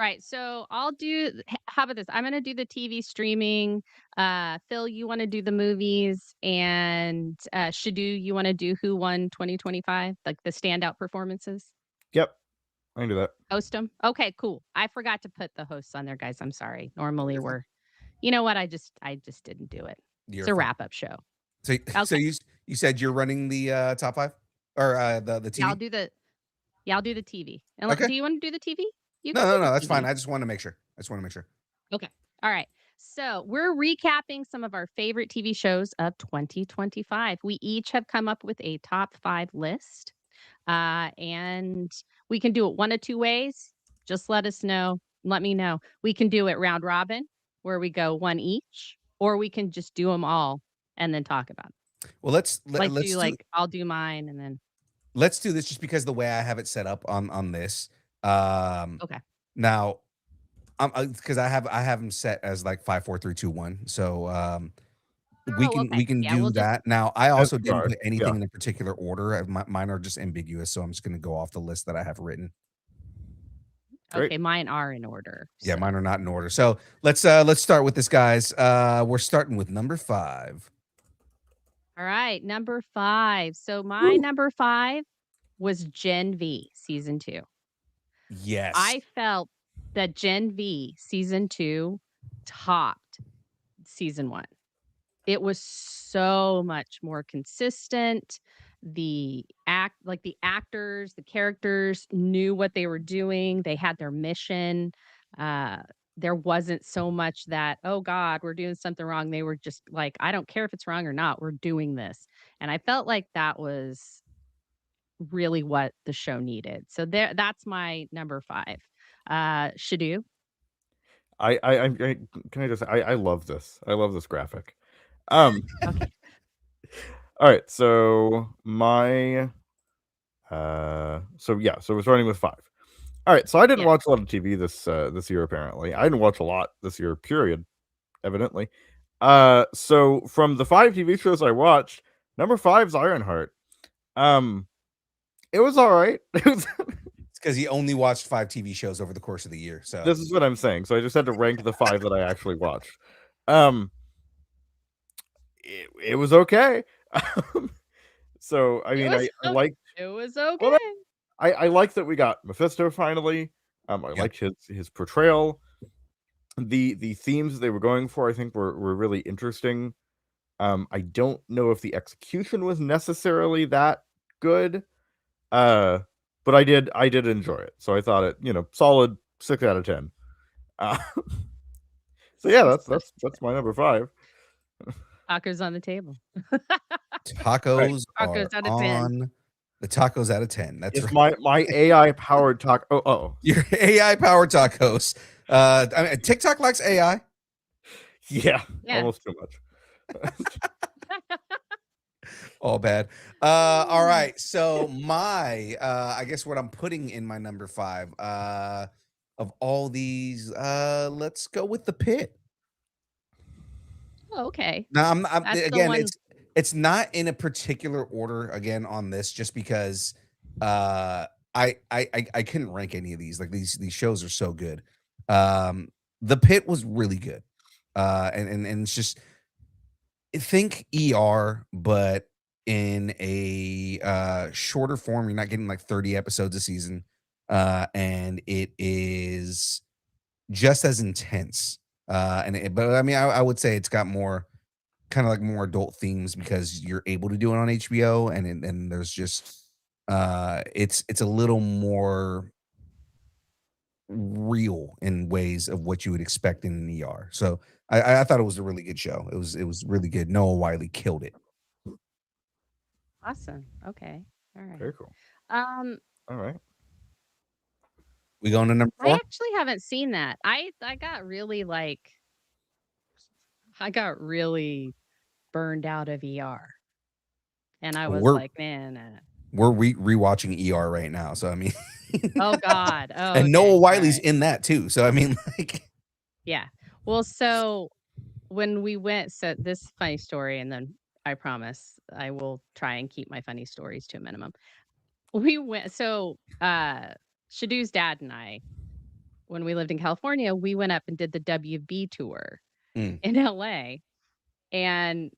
Right. So I'll do. How about this? I'm going to do the TV streaming. Phil, you want to do the movies, and Shadu, you want to do who won 2025, like the standout performances. Yep, I can do that. Host them. Okay, cool. I forgot to put the hosts on there, guys. I'm sorry. Normally we're. You know what? I just didn't do it. It's You're a fine. wrap up show. So so Okay. you said you're running the top five or the Yeah, I'll TV? do the. Yeah, I'll do the TV. And Okay. do you want to do the TV? You No, can do no, no, the that's fine. TV. I just want to make sure. I just want to make sure. Okay. All right. So we're recapping some of our favorite TV shows of 2025. We each have come up with a top five list. And we can do it one of two ways. Just let us know. Let me know. We can do it round robin, where we go one each, or we can just do them all and then talk about it. Well, Like, let's do I'll do mine and then, this just because the way I have it set up on this. Um, okay. Now, because I have them set as like 5, 4, 3, 2, 1. So Oh, we okay. can Yeah, we'll do just, that. Now, I That's also didn't fine. put Yeah. anything in a particular order. Mine are just ambiguous, so I'm just going to go off the list that I have written. Great. okay, mine are in order. Yeah, So, mine are not in order. So let's start with this, guys. We're starting with number 5. all right. Number five. So, my Woo. number five was Gen V season two. Yes. I felt that Gen V season 2 topped season 1. It was so much more consistent. The actors, the characters knew what they were doing. They had their mission. Uh, there wasn't so much that, oh God, we're doing something wrong. They were just like, I don't care if it's wrong or not. We're doing this. And I felt like that was really what the show needed. So that's my number five. Shadu. I can I just I love this. I love this graphic. Um, Okay. all right, so so yeah, so we're starting with 5. All right, so I didn't Yeah. watch a lot of TV this year apparently. I didn't watch a lot this year, period, evidently. So from the 5 TV shows I watched, number 5's Ironheart. Um, it was all right. It was It's because he only watched 5 TV shows over the course of the year. So this is what I'm saying. So I just had to rank the 5 that I actually watched. Um, it was okay. Um, so I It mean, was I like it was well, okay. I like that we got Mephisto finally. I yep. like his portrayal. The themes they were going for, I think, were really interesting. I don't know if the execution was necessarily that good. Uh, but I did enjoy it. So I thought it, solid 6 out of 10. Uh, so yeah, Six out of that's my number 5. tacos on the table. Right. Tacos are Tacos out of 10. on the tacos out of 10. That's If right. my AI powered talk oh. Your AI powered tacos. I mean, TikTok likes AI. Yeah, Yeah. almost too much. All bad. All right. So my I guess what I'm putting in my number 5 of all these, let's go with the pit. Oh, okay. Now I'm That's the again, one. it's not in a particular order again on this, just because uh I couldn't rank any of these. Like these shows are so good. Um the pit was really good. And it's just think ER, but in a shorter form. You're not getting like 30 episodes a season. And it is just as intense. But I mean, I would say it's got more kind of like more adult themes because you're able to do it on HBO, and there's just it's a little more real in ways of what you would expect in an ER. So I thought it was a really good show. It was really good. Noah Wiley killed it. Awesome. Okay. All right. Very cool. Um, All right. We going to number I 4? actually haven't seen that. I got really burned out of ER. And I was We're like, man, we're rewatching ER right now. So I mean, oh God. Oh, and okay. Noah All Wiley's right. in that too. So I mean, like, Yeah. Well, so when we went, so this funny story, and then I promise I will try and keep my funny stories to a minimum. We went, so Shadu's dad and I when we lived in California, we went up and did the WB tour Mm. in LA, and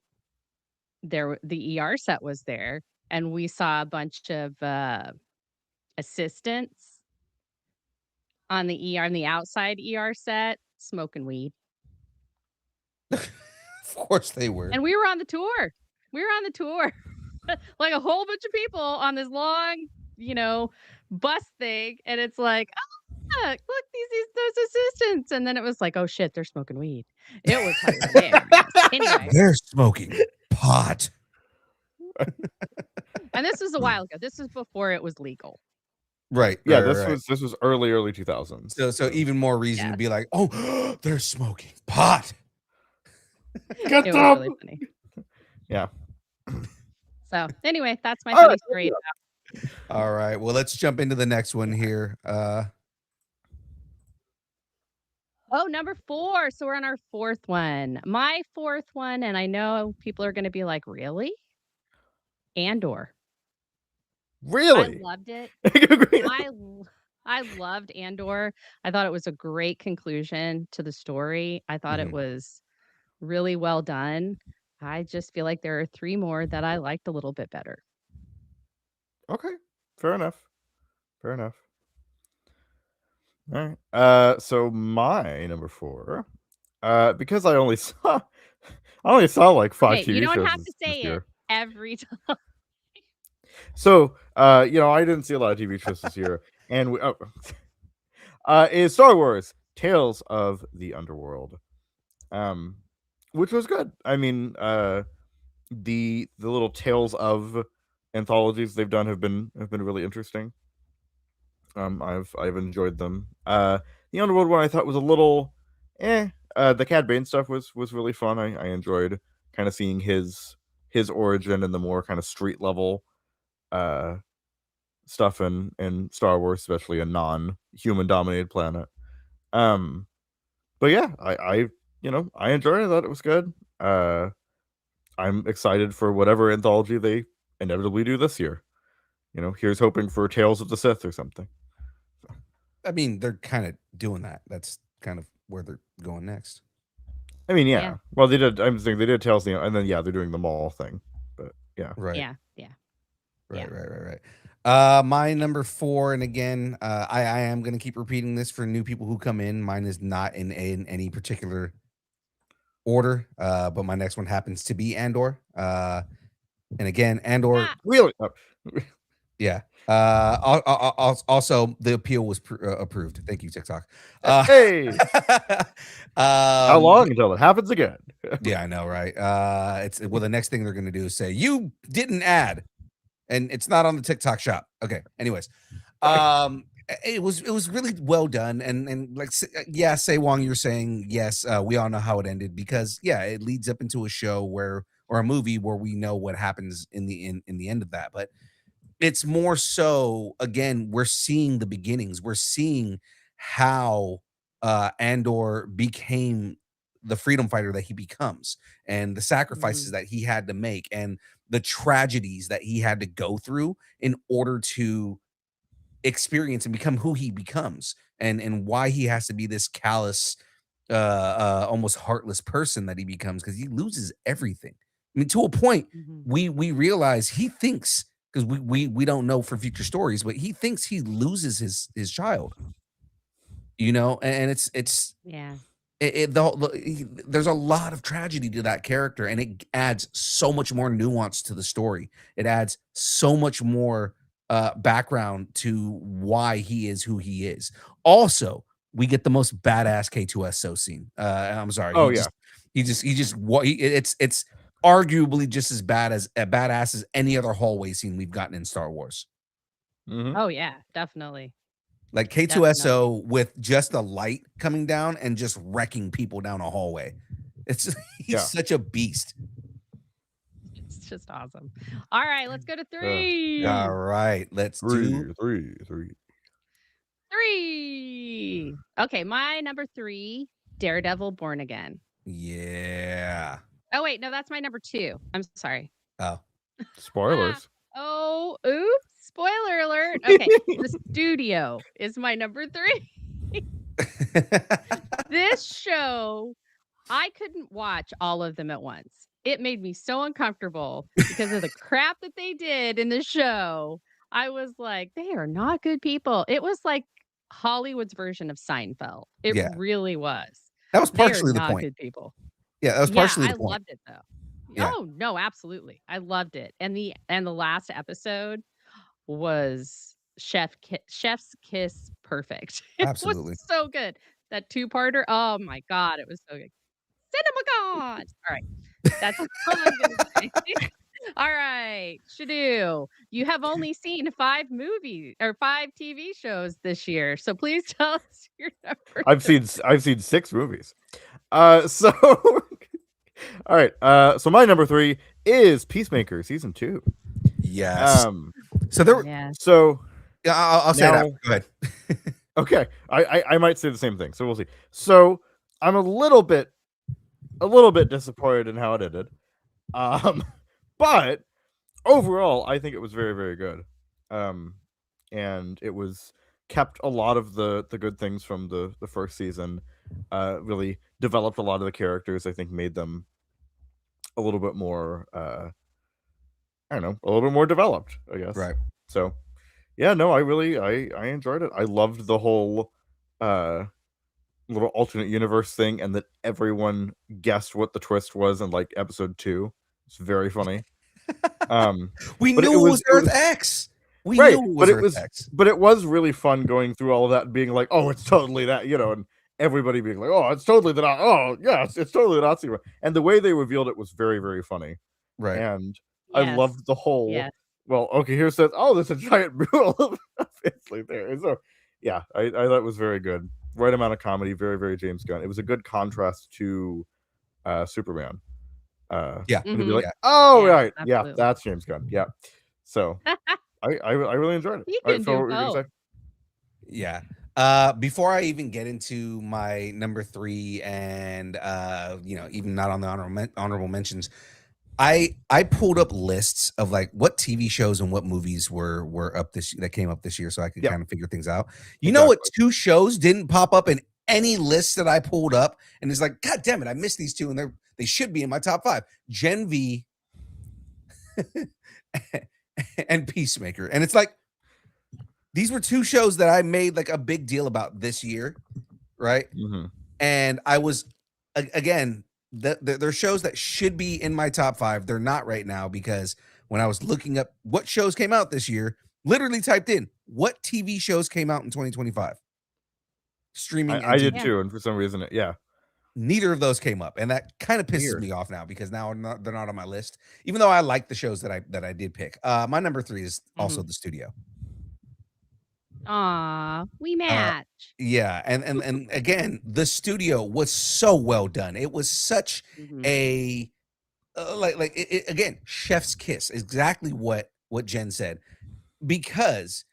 the ER set was there, and we saw a bunch of assistants on the outside ER set smoking weed. Of course they were. And we were on the tour. Like a whole bunch of people on this long, bus thing. And it's like, oh, look, those assistants. And then it was like, oh shit, they're smoking weed. It was hilarious. Anyway. They're smoking pot. And this was a while ago. This was before it was legal. Right. Yeah, right, this was early 2000s. So even more reason to be like, oh, they're smoking pot. Get It them! was really funny. Yeah. So anyway, that's my All funny right. story. All right. Well, let's jump into the next one here. Oh, number 4. So we're on our 4th one. My 4th one, and I know people are going to be like, really? Andor. Really? I loved it. I loved Andor. I thought it was a great conclusion to the story. I thought it was really well done. I just feel like there are 3 more that I liked a little bit better. Okay. Fair enough. All right. So my number 4, because I only saw like 5 TV shows. You don't have to this say year. it every time. So, I didn't see a lot of TV shows this year, and is Star Wars: Tales of the Underworld, which was good. I mean, the little Tales of anthologies they've done have been really interesting. I've enjoyed them. The Underworld one I thought was a little, the Cad Bane stuff was really fun. I enjoyed kind of seeing his origin and the more kind of street level stuff in Star Wars, especially a non-human dominated planet. But yeah, I enjoyed it. I thought it was good. I'm excited for whatever anthology they inevitably do this year. Here's hoping for Tales of the Sith or something. I mean, they're kind of doing that. That's kind of where they're going next. I mean, yeah. Well, they did. I'm saying they did Tales, and then they're doing the mall thing. But yeah, right. Yeah. Right. My number 4, and again, I am going to keep repeating this for new people who come in. Mine is not in any particular order, but my next one happens to be Andor. And again, Andor. Really? Yeah. Also, the appeal was approved. Thank you, TikTok. Hey. How long until it happens again? Yeah, I know, right? The next thing they're going to do is say you didn't add, and it's not on the TikTok shop. Okay. Anyways, it was really well done, and like, yeah, Say Wong, you're saying yes. We all know how it ended because it leads up into a show or a movie where we know what happens in the end of that, but. It's more so, again, we're seeing the beginnings. We're seeing how Andor became the freedom fighter that he becomes and the sacrifices that he had to make and the tragedies that he had to go through in order to experience and become who he becomes and why he has to be this callous, almost heartless person that he becomes because he loses everything. I mean, to a point, we realize he thinks because we don't know for future stories, but he thinks he loses his child, and it's there's a lot of tragedy to that character, and it adds so much more nuance to the story. It adds so much more background to why he is who he is. Also, we get the most badass K2SO scene. I'm sorry. It's arguably just as badass as any other hallway scene we've gotten in Star Wars. Oh yeah, definitely. Like K2SO with just the light coming down and just wrecking people down a hallway. He's such a beast. It's just awesome. All right, let's go to 3. All right, let's do 3. Okay, my number 3, Daredevil Born Again. Yeah. Oh, wait, no, that's my number 2. I'm sorry. Oh. Spoilers. Oh, oops. Spoiler alert. Okay, The Studio is my number 3. This show, I couldn't watch all of them at once. It made me so uncomfortable because of the crap that they did in the show. I was like, they are not good people. It was like Hollywood's version of Seinfeld. It Yeah. really was. That was They are partially the not point. good people. Yeah, that was Yeah, partially I the point. loved it though. Yeah. Oh, no, absolutely. I loved it. And the last episode was chef's kiss perfect. It was Absolutely. so good. That two-parter, oh my god, it was so good. Cinema gods! All right, that's all I'm gonna say. All right, Shadu, you have only seen 5 movies or 5 TV shows this year, so please tell us your number I've 3. seen 6 movies. So all right. So my number 3 is Peacemaker season 2. Yes. So there were Yeah. So yeah, I'll say now, that. Go ahead. okay, I might say the same thing, so we'll see. So I'm a little bit disappointed in how it ended. But overall, I think it was very, very good. And it was kept a lot of the good things from the first season. Really developed a lot of the characters. I think made them a little bit more. I don't know, a little bit more developed, I guess. Right. So, yeah, no, I enjoyed it. I loved the whole little alternate universe thing, and that everyone guessed what the twist was in like episode 2. It's very funny. We But knew it was Earth X. We right, knew it but was Earth X. it was really fun going through all of that and being like, oh, it's totally that, and everybody being like, oh, it's totally the oh yeah, it's totally the Nazi one. And the way they revealed it was very, very funny. Right. And I Yes. loved the whole. Yes. Well, okay, here says, oh, there's a giant mural of Italy there. And so, yeah, I thought it was very good. Right amount of comedy, very, very James Gunn. It was a good contrast to Superman. Yeah. And to be Mhm. like, Yeah. oh, Yeah, right, yeah, absolutely. that's James Gunn. Yeah. So I really enjoyed it. You All right, can Phil, do what were you gonna both. say? Yeah. Before I even get into my number 3 and even not on the honorable mentions, I pulled up lists of like what TV shows and what movies were up that came up this year so I could Yeah. kind of figure things out. You know what Exactly. 2 shows didn't pop up in any list that I pulled up, and it's like, God damn it, I missed these 2 and they should be in my top 5. Gen V and Peacemaker. And it's like these were 2 shows that I made like a big deal about this year, right? Mhm. And I was again, they're shows that should be in my top 5. They're not right now because when I was looking up what shows came out this year, literally typed in what TV shows came out in 2025. Streaming and I did TV. Yeah. too, and for some reason, yeah. Neither of those came up, and that kind of pisses Weird. me off now because now they're not on my list, even though I like the shows that I did pick. My number 3 is also Mhm. The Studio. Aw, we Uh, match. Yeah, and again, The Studio was so well done. It was such Mhm. a again, chef's kiss. Exactly what Jen said, because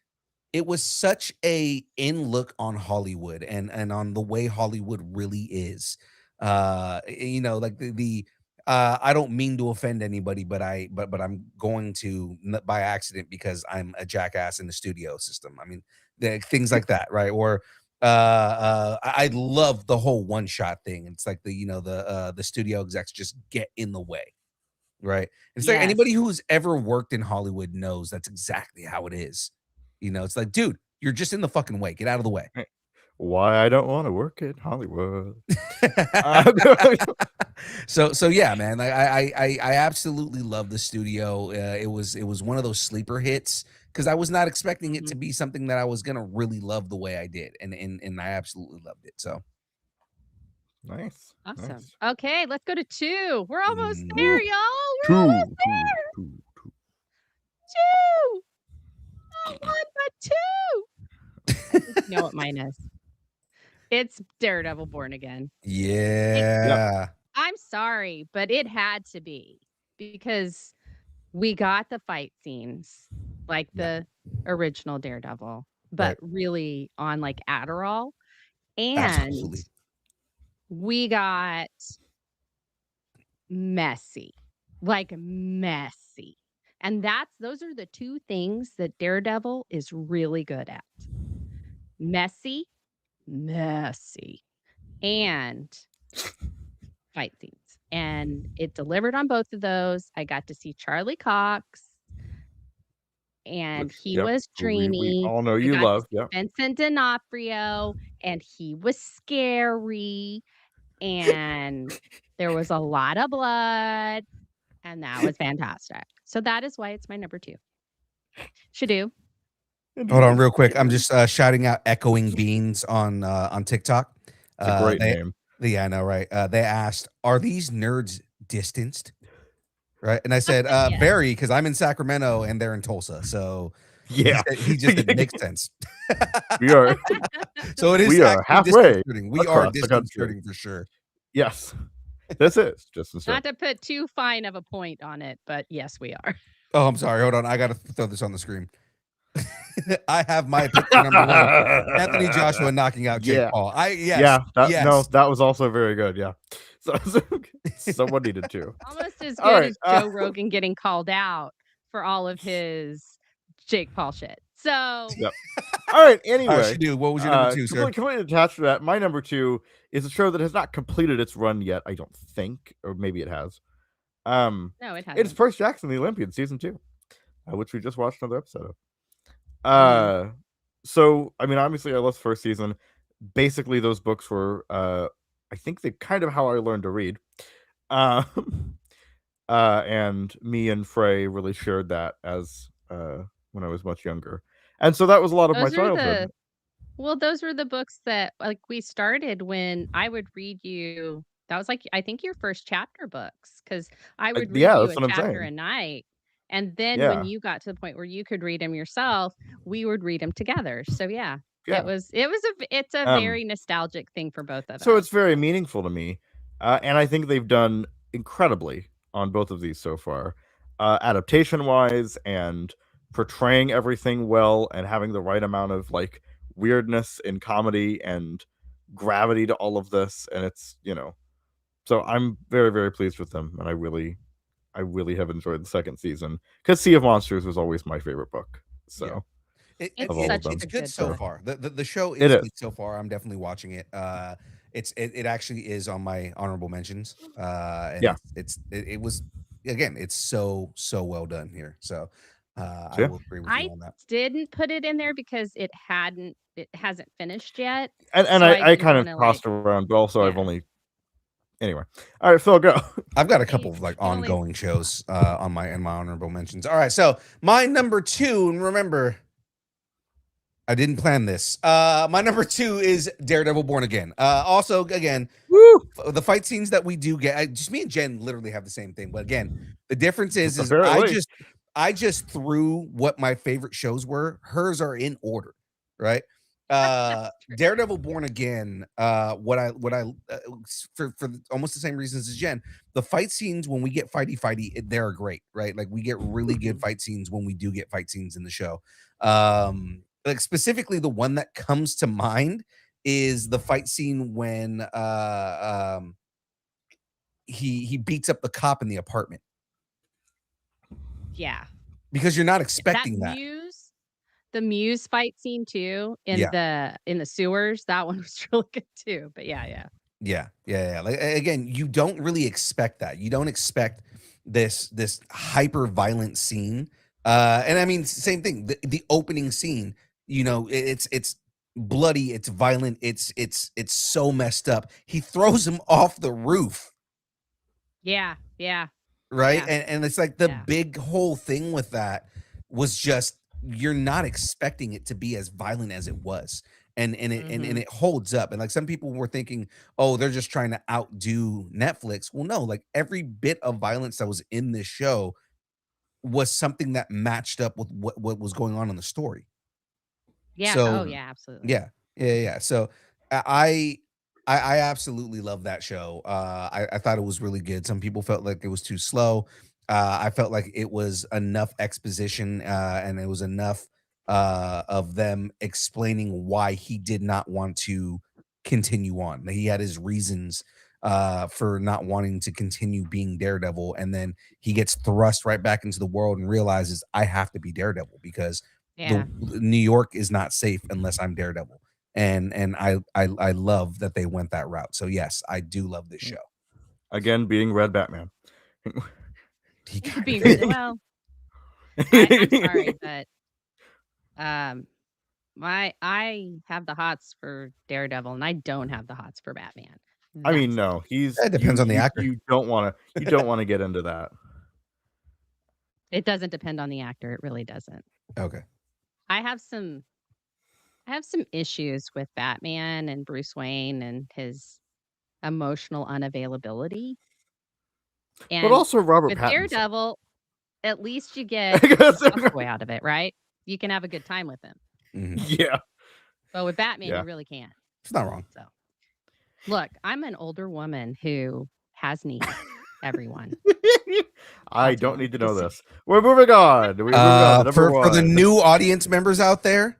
it was such a in look on Hollywood and on the way Hollywood really is. Like the I don't mean to offend anybody, but I'm going to by accident because I'm a jackass in the studio system. I mean, things like that, right? Or I love the whole one shot thing. It's like the studio execs just get in the way, right? It's like Yes. anybody who's ever worked in Hollywood knows that's exactly how it is. It's like, dude, you're just in the fucking way. Get out of the way. Why I don't want to work in Hollywood. So yeah, man. Like I absolutely love The Studio. It was one of those sleeper hits because I was not expecting it to Mhm. be something that I was gonna really love the way I did, and I absolutely loved it. So Nice. Awesome. Nice. Okay, let's go to 2. We're almost Mm. there, y'all. We're almost there. 2. 2. Not 1, but 2. You know what mine is. It's Daredevil Born Again. Yeah. I'm sorry, but it had to be because we got the fight scenes like Yeah. the original Daredevil, but really on like Adderall. And Absolutely. we got messy, like messy. And those are the 2 things that Daredevil is really good at. Messy, messy, and fight scenes. And it delivered on both of those. I got to see Charlie Cox, and Which, he yep, was we dreamy. all know I you got to love. see Yep. Vincent D'Onofrio, and he was scary, and there was a lot of blood, and that was fantastic. So that is why it's my number 2. Shadu. Hold on, Indeed. real quick. I'm just shouting out Echoing Beans on TikTok. It's a great They, name. yeah, I know, right? They asked, "Are these nerds distanced?" Right, and I said, Yes. "Very," because I'm in Sacramento and they're in Tulsa. So Yeah. he just said, "Makes sense." we are So it is we are actually distance halfway shooting. We are across the distance country. shooting for sure. Yes. This is just Not to put too fine of a point on it, but yes, we are. Oh, I'm sorry. Hold on. I got to throw this on the screen. I have my picture number 1. Anthony Joshua knocking out Jake Yeah. Paul. Yeah, Yes. that was also very good. Yeah. So someone needed to. Almost as All good right, as Joe Rogan getting called out for all of his Jake Paul shit. So Yep. All right. All right, Anyway, Shadu, what was your number 2, sir? completely attached to that. My number 2 is a show that has not completed its run yet. I don't think, or maybe it has. no, it It's hasn't. Percy Jackson, the Olympian, season 2, which we just watched another episode of. Mm. So I mean, obviously, I loved the first season. Basically, those books were, I think, they kind of how I learned to read. And me and Frey really shared that as when I was much younger, and so that was a lot of my Those are childhood. those were the books that, like, we started when I would read you. That was, like, I think your first chapter books, because I would read Yeah, you that's a what I'm chapter a saying. night, and then when Yeah, you got to the point where you could read them yourself, we would read them together. So, yeah, yeah. it's a Um, very nostalgic thing for both of so us. it's very meaningful to me, and I think they've done incredibly on both of these so far, adaptation wise and portraying everything well and having the right amount of like weirdness in comedy and gravity to all of this, and it's so I'm very very pleased with them, and I really have enjoyed the second season because Sea of Monsters was always my favorite book. Yeah. So It's of all of such them, It's a good good so so book. far. The show it is is. good so far. I'm definitely watching it. It actually is on my honorable mentions. And Yeah. it was, again, it's so well done here. So So I yeah. will agree with you I on that. didn't put it in there because it hasn't finished yet, And so I I didn't kind of wanna, like, tossed around, but also I've yeah. only anyway. All right, Phil, go. I've got a Hey, couple of like it only ongoing shows on my honorable mentions. All right, so my number 2, and remember, I didn't plan this. My number 2 is Daredevil Born Again. Also, again, Woo! the fight scenes that we do get, just me and Jen literally have the same thing. But again, the difference is Apparently. I just threw what my favorite shows were. Hers are in order, right? That's true. Daredevil Born Again. What I for almost the same reasons as Jen. The fight scenes when we get fighty, they're great, right? Like we get really good fight scenes when we do get fight scenes in the show. Like specifically the one that comes to mind is the fight scene when he beats up the cop in the apartment Yeah. because you're not That expecting that. The Muse fight scene too Yeah. in the sewers, that one was really good too, but yeah. Yeah. Like again, you don't really expect that. You don't expect this hyper violent scene. And I mean, same thing. The opening scene, it's bloody, it's violent, it's so messed up. He throws him off the roof, Yeah. right? Yeah. And it's like the Yeah. big whole thing with that was just you're not expecting it to be as violent as it was. And Mhm. it holds up. And like some people were thinking, oh, they're just trying to outdo Netflix. Well, no, like every bit of violence that was in this show was something that matched up with what was going on in the story. Yeah. Oh, So yeah, absolutely. yeah. So I I absolutely love that show. I thought it was really good. Some people felt like it was too slow. I felt like it was enough exposition, and it was enough of them explaining why he did not want to continue on. He had his reasons for not wanting to continue being Daredevil, and then he gets thrust right back into the world and realizes I have to be Daredevil because the Yeah. New York is not safe unless I'm Daredevil. and I love that they went that route. So yes, I do love this show. Again, being Red Batman. He It kind could be of really is. well. I'm sorry, but I have the hots for Daredevil, and I don't have the hots for Batman. I mean, That's no, he's It depends on the actor. You don't want to get into that. it doesn't depend on the actor. It really doesn't. Okay. I have some issues with Batman and Bruce Wayne and his emotional unavailability. But And also Robert with Pattinson. Daredevil, at least you get the cowboy out of it, right? You can have a good time with him. Mhm. Yeah. But with Batman, Yeah. you really can't. It's not wrong. So, look, I'm an older woman who has needs. Everyone. I I'll don't tell. need to know Just- this. We're moving on. We're moving on to number For the one. new audience members out there,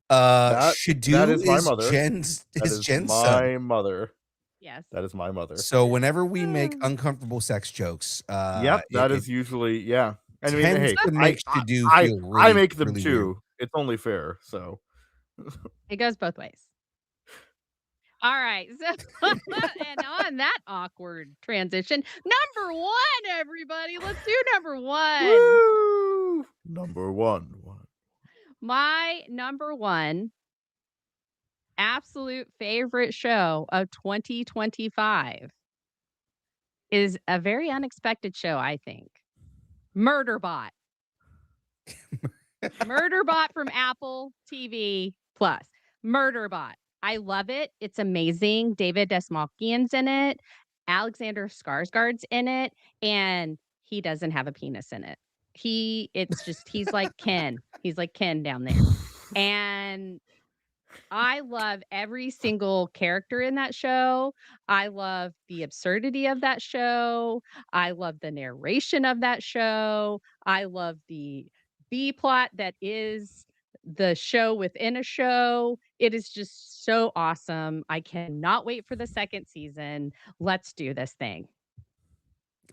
that Shadu is my mother. Jen's That is Jen's my son. mother. Yes. That is my mother. So whenever we make uncomfortable sex jokes, Yep, that is usually yeah. I mean, tends hey, to make Shadu I feel really, make them really too. weird. It's only fair. So It goes both ways. All right. So, and on that awkward transition, number one, everybody. Let's do number one. woo! Number one. My number one absolute favorite show of 2025 is a very unexpected show, I think. Murderbot. Murderbot from Apple TV Plus. Murderbot. I love it. It's amazing. David Desmalkian's in it. Alexander Skarsgård's in it, and he doesn't have a penis in it. He's like Ken. He's like Ken down there. And I love every single character in that show. I love the absurdity of that show. I love the narration of that show. I love the B plot that is the show within a show. It is just so awesome. I cannot wait for the second season. Let's do this thing.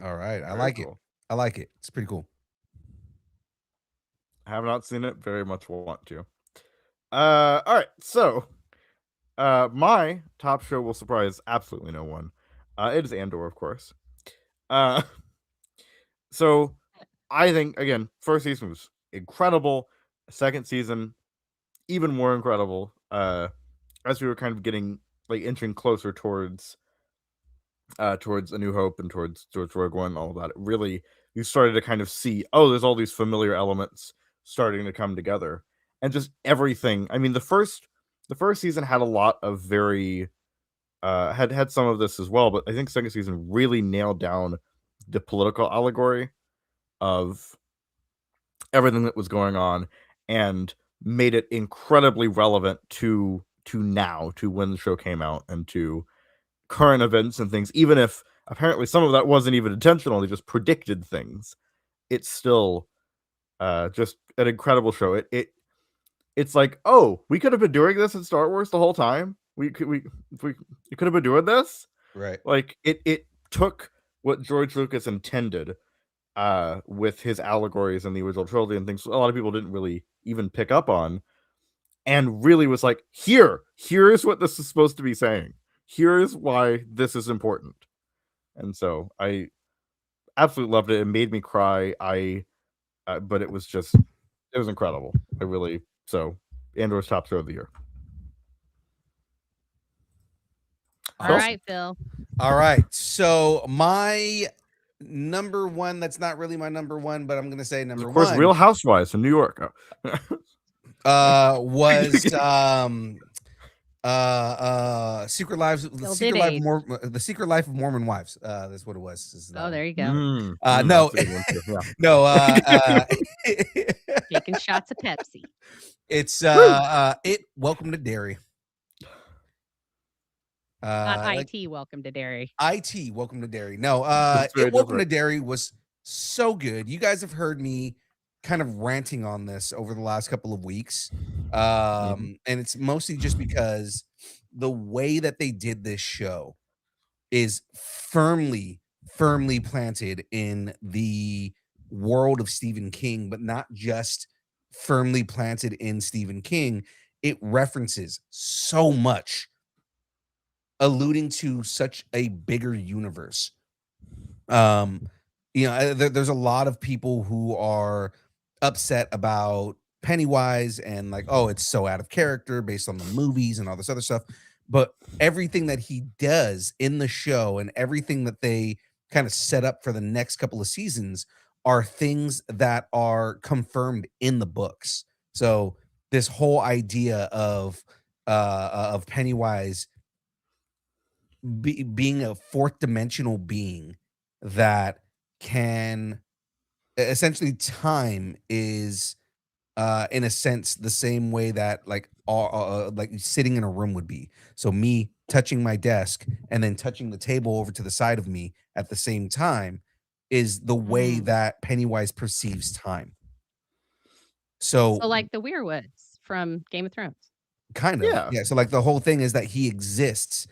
All right. I Very like it. cool. I like it. It's pretty cool. Have not seen it. Very much want to. All right. So, my top show will surprise absolutely no one. It is Andor, of course. So I think again, first season was incredible. Second season, even more incredible. As we were kind of getting inching closer towards A New Hope and towards Rogue One and all of that, it really you started to kind of see, oh, there's all these familiar elements starting to come together. And just everything. I mean, the first season had a lot of very had some of this as well, but I think second season really nailed down the political allegory of everything that was going on and made it incredibly relevant to now, to when the show came out and to current events and things. Even if apparently some of that wasn't even intentional, they just predicted things. It's still just an incredible show. It's like, oh, we could have been doing this in Star Wars the whole time. You could have been doing this. Right. Like it took what George Lucas intended with his allegories in the original trilogy and things a lot of people didn't really even pick up on, and really was like, here's what this is supposed to be saying. Here's why this is important. And so I absolutely loved it. It made me cry. But it was incredible. So Andor's top show of the year. All right, Phil. All right. So my number one, that's not really my number one, but I'm gonna say number Of course, one. Real Housewives in New York. Was Secret Lives Still the Secret did Life age. The Secret Life of Mormon Wives. That's what it was. Is that Oh, one. there you go. No, That's a good one too, yeah. no, Taking shots of Pepsi. it's Welcome to Derry. Not IT, welcome to Derry. IT, Welcome to Derry. No, That's very Welcome to different. Derry was so good. You guys have heard me kind of ranting on this over the last couple of weeks. And it's mostly just because the way that they did this show is firmly planted in the world of Stephen King, but not just firmly planted in Stephen King. it references so much, alluding to such a bigger universe. Um, there's a lot of people who are upset about Pennywise and like, oh, it's so out of character based on the movies and all this other stuff. But everything that he does in the show and everything that they kind of set up for the next couple of seasons are things that are confirmed in the books. So this whole idea of Pennywise being a fourth dimensional being that can essentially time is in a sense the same way that like sitting in a room would be. So me touching my desk and then touching the table over to the side of me at the same time is the way Mm. that Pennywise perceives time. So So like the Weirwoods from Game of Thrones. kind of, Yeah. yeah. So like the whole thing is that he exists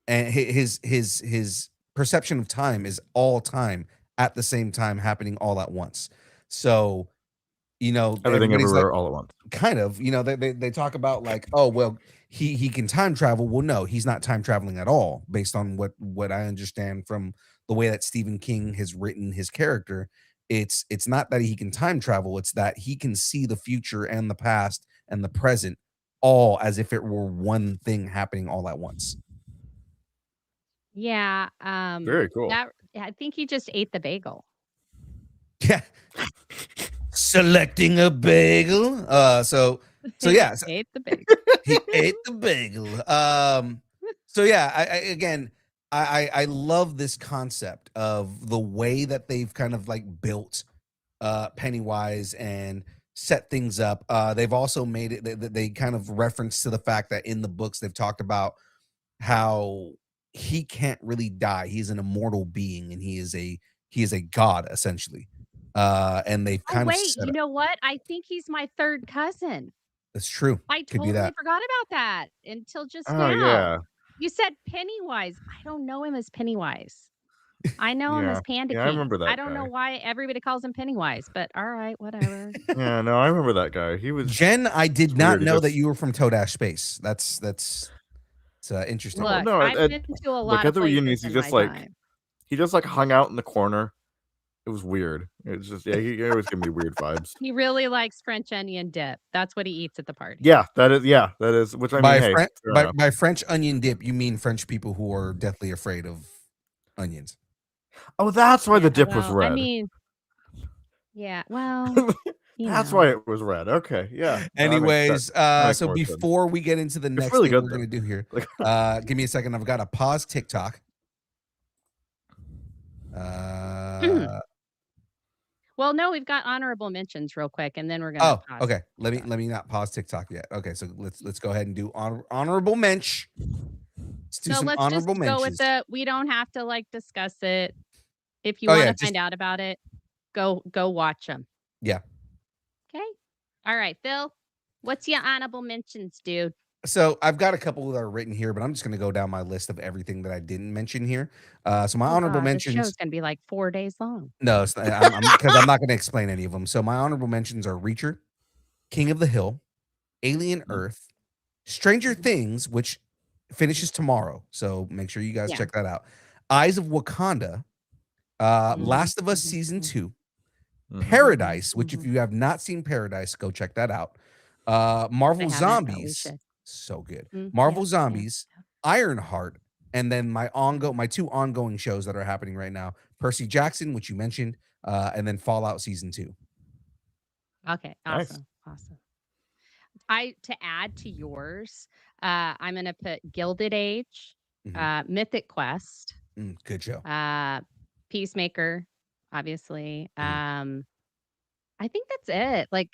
and his perception of time is all time at the same time happening all at once. So, Everything everybody's like everywhere all at once. kind of, they talk about like, oh well, he can time travel. Well, no, he's not time traveling at all, based on what I understand from the way that Stephen King has written his character. It's not that he can time travel, it's that he can see the future and the past and the present all as if it were one thing happening all at once. Yeah, Very cool. that I think he just ate the bagel. Yeah. Selecting a bagel. So He yeah, so ate the bagel. he ate the bagel. So yeah, I love this concept of the way that they've kind of like built Pennywise and set things up. They've also made it they kind of reference to the fact that in the books they've talked about how he can't really die. He's an immortal being and he is a god essentially. And they've Oh, kind of wait, set you up. know what? I think he's my 3rd cousin. That's true. I Could be totally that. forgot about that until just Oh now. yeah. You said Pennywise. I don't know him as Pennywise. I know him as Yeah. Panda Yeah, I King. remember I that don't know guy. why everybody calls him Pennywise, but alright, whatever. Yeah, no, I remember that guy. He was Jen, I did it's not weird. He know that just you were from Toadash Space. That's it's interesting. no, Look, no, I've been to a look lot at of the places reunions, he in just my like time. hung out in the corner. It was weird. It's just yeah, he always gave me weird vibes. He really likes French onion dip. That's what he eats at the party. Yeah, that is which I mean, By hey, French fair by, enough. by French onion dip, you mean French people who are deathly afraid of onions. Oh, that's why the Yeah, dip was well, I red. mean, yeah, well, That's why it was red. Okay, yeah. No, Anyways, that makes so more sense. before we get into the It's next really thing good we're though. gonna do here, Like give me a second. I've got to pause TikTok. Well, no, we've got honorable mentions real quick, and then we're gonna Oh, pause. okay. Let me not pause TikTok yet. Okay, so let's go ahead and do honorable mensch. Let's do So some let's just honorable go with mentions. we don't have to, like, discuss it. If you Oh yeah, wanna just find out about it, go watch them. yeah. Okay. Alright, Phil, what's your honorable mentions, dude? So I've got a couple that are written here, but I'm just gonna go down my list of everything that I didn't mention here. So my Oh honorable god, this show's mentions. gonna be, like, 4 days long. No, I'm because I'm not gonna explain any of them. So my honorable mentions are Reacher, King of the Hill, Alien Earth, Stranger Things, which finishes tomorrow. So make sure you guys Yeah. check that out. Eyes of Wakanda, Mhm, Last of Us mhm, season mhm, 2, mhm. Paradise, which if mhm. you have not seen Paradise, go check that out. I Marvel haven't, but we Zombies, should. so good. Yep, Marvel yep, Zombies, yep. Ironheart, and then my two ongoing shows that are happening right now: Percy Jackson, which you mentioned, and then Fallout season 2. Okay, Nice. awesome, awesome. To add to yours, I'm gonna put Gilded Age, Mhm. Mythic Quest, Good show. Peacemaker, obviously. Mhm. I think that's it. Like